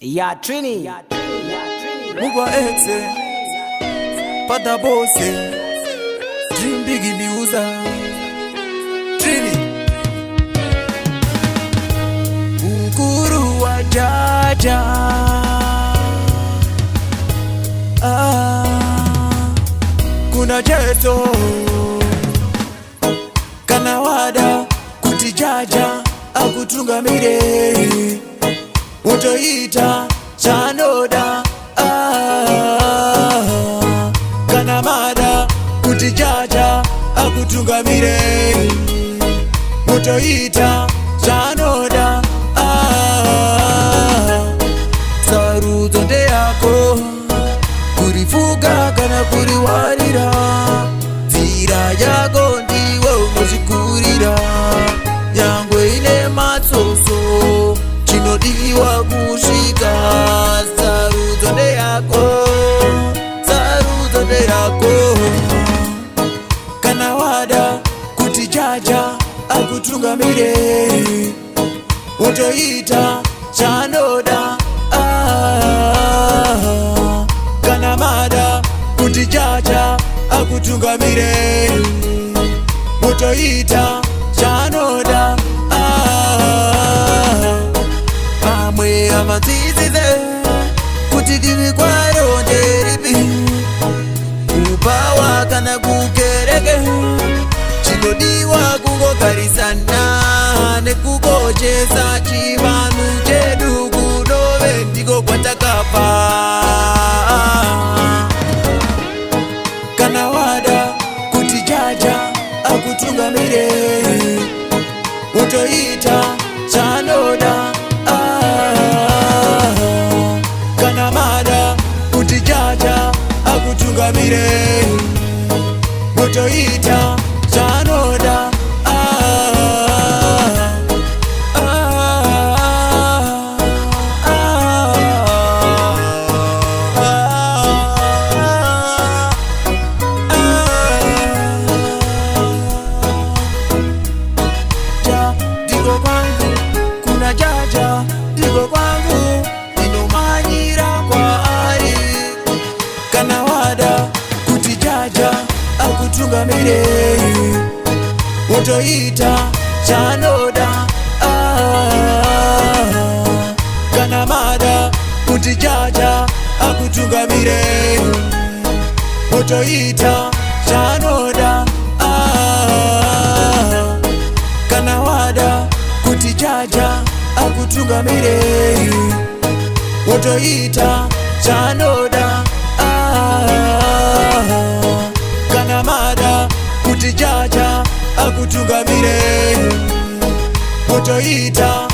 Ya Trini Mugwa exe Pada bose Dream bigi liuza Trini Mkuru wa jaja Kuna jeto Kanawada kutijaja akutunga mire Utoita chanoda Kanamada kutijaja akutunga mire Utoita chanoda Saruzo nde yako kurifuga kana kuriwarira Zira yako ndiwe unozikurira Nyangwe ine matsoso chinodiwa kushika Saruzo nde yako Kana wada kutijaja akutunga mire Utoita chanoda Kana mada kutijaja akutunga mire Utoita chanoda Amwe amazizize kutidiwi kwa ronderibi Upawa kana kukereke chinodiwa kungogarisana nekukochesa chivanu chedu kudove ndiko kwatakabva Kana wada kutijaja akutunga mire Utoita chanoda Kana mada kutijaja akutunga mire Utoita chanoda Digo kwangu kuna jaja Digo kwangu inomanyira kwa ari Kana wada kutijaja akutunga mire Utoita chanoda Kana mada kutijaja akutunga mire Utoita chanoda Kana wada kutijaja akutunga mire Utoita chanoda Kana mada kutijaja akutunga mire Utoita